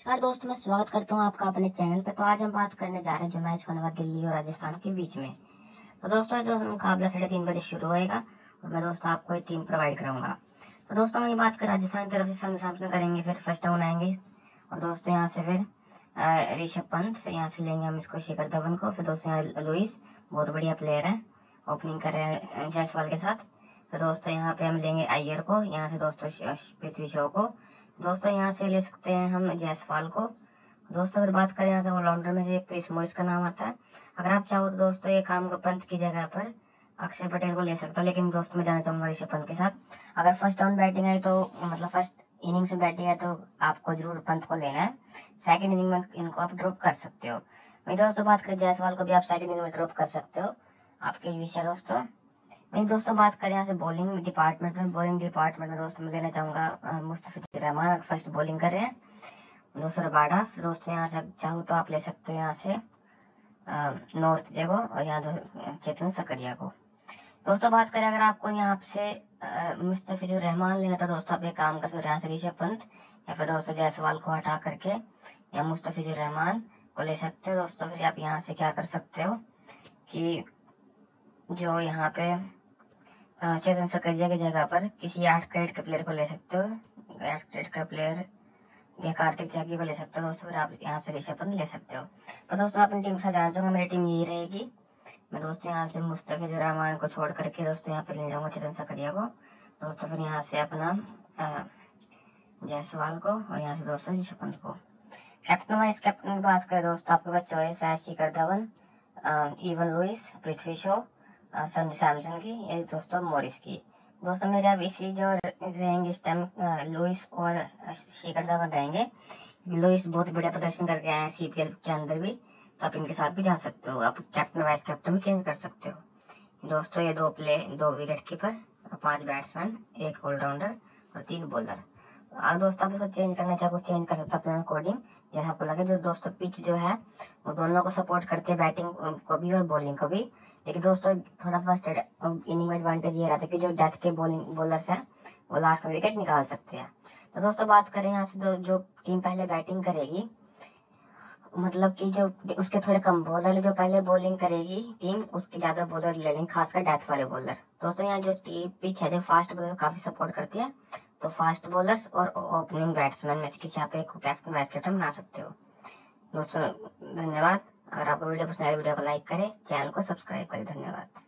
नमस्कार दोस्तों, मैं स्वागत करता हूं आपका अपने चैनल पे। तो आज हम बात करने जा रहे हैं जो मैच होने वाला दिल्ली और राजस्थान के बीच में। तो दोस्तों जो मुकाबला 3:30 बजे शुरू होएगा और मैं दोस्तों आपको एक टीम प्रोवाइड करूंगा। तो दोस्तों हम ये बात कर राजस्थान की तरफ से संजू सैमसन करेंगे, फिर फर्स्ट डाउन आएंगे और दोस्तों यहाँ से फिर ऋषभ पंत, फिर यहाँ से लेंगे हम इसको शिखर धवन को, फिर दोस्तों यहाँ लुइस बहुत बढ़िया प्लेयर है, ओपनिंग कर रहे हैं जायसवाल के साथ। फिर दोस्तों यहाँ पे हम लेंगे अय्यर को, यहाँ से दोस्तों पृथ्वी शॉ को, दोस्तों यहाँ से ले सकते हैं हम जायसवाल को। दोस्तों अगर बात करें यहाँ से ऑलराउंडर में से क्रिस मॉरिस का नाम आता है। अगर आप चाहो तो दोस्तों ये काम को पंत की जगह पर अक्षर पटेल को ले सकते हो, लेकिन दोस्तों मैं जाना चाहूंगा ऋषभ पंत के साथ। अगर फर्स्ट डाउन बैटिंग आई तो मतलब फर्स्ट इनिंग्स में बैटिंग है तो आपको जरूर पंत को लेना है। सेकंड इनिंग में इनको आप ड्रॉप कर सकते हो। वही दोस्तों बात करें जायसवाल को भी आप सेकंड इनिंग में ड्रॉप कर सकते हो, आपके विश है दोस्तों। वही दोस्तों बात करें यहाँ से बॉलिंग डिपार्टमेंट में दोस्तों मैं लेना चाहूंगा मुस्तफिजुर रहमान, फर्स्ट बॉलिंग कर रहे हैं। दोस्तों रबाडा, फिर दोस्तों यहाँ से चाहो तो आप ले सकते हो यहाँ से नॉर्थ जगह और यहाँ चेतन सकरिया को। दोस्तों बात करें अगर आपको यहाँ से मुस्तफिजुर रहमान लेना था दोस्तों, आप एक काम कर सकते हो यहाँ से ऋषभ पंत या फिर दोस्तों जायसवाल को हटा करके या मुस्तफिजुर रहमान को ले सकते हो। दोस्तों फिर आप यहाँ से क्या कर सकते हो कि जो यहाँ पे चेतन सकरिया की जगह पर किसी 8 ग्रेड के प्लेयर को ले सकते हो, 8 ग्रेड का प्लेयर या कार्तिक त्यागी को ले सकते हो। दोस्तों फिर आप यहाँ से ऋषभ पंत ले सकते हो। पर दोस्तों अपनी टीम के साथ जाना चाहूंगा, मेरी टीम यही रहेगी। मैं दोस्तों यहाँ से मुस्तफिजुर रहमान को छोड़ करके दोस्तों यहाँ पे ले जाऊंगा चेतन सकरिया को, दोस्तों फिर यहाँ से अपना जायसवाल को और यहाँ से दोस्तों ऋषभ पंत को। कैप्टन वाइस कैप्टन की बात करें दोस्तों, आपके पास चॉइस है शिखर धवन, इवन लुइस, पृथ्वी शॉ, संजू सैमसन की, ये दोस्तों मॉरिस की। दोस्तों मेरे अब इसी जो रहेंगे इस टाइम लुइस और शिखर धवन रहेंगे। लुइस बहुत बढ़िया प्रदर्शन करके आए हैं सीपीएल के अंदर भी, तो आप इनके साथ भी जा सकते हो। आप कैप्टन वाइस कैप्टन भी चेंज कर सकते हो। दोस्तों ये 2 विकेट कीपर, 5 बैट्समैन, 1 ऑलराउंडर और 3 बॉलर। अगर दोस्तों आप इसको चेंज करना चाहो चेंज कर सकते हो अपने अकॉर्डिंग, जैसा आपको लगे। जो दोस्तों पिच जो है वो दोनों को सपोर्ट करते हैं, बैटिंग को भी और बॉलिंग को भी। लेकिन दोस्तों थोड़ा फर्स्ट इनिंग में एडवांटेज ये रहता है कि जो डेथ के बॉलर्स हैं वो लास्ट में विकेट निकाल सकते हैं। तो दोस्तों बात करें यहाँ से जो टीम पहले बैटिंग करेगी, मतलब कि जो उसके थोड़े कम बॉलर, जो पहले बॉलिंग करेगी टीम उसके ज्यादा बॉलर ले लेंगे, खासकर डेथ वाले बॉलर। दोस्तों यहाँ जो पिच है जो फास्ट बॉलर काफी सपोर्ट करती है, तो फास्ट बॉलर्स और ओपनिंग बैट्समैन में से किसी आप एक कैप्टन वाइस कैप्टन बना सकते हो। दोस्तों धन्यवाद। अगर आपको वीडियो पसंद आए वीडियो को लाइक करें, चैनल को सब्सक्राइब करें। धन्यवाद।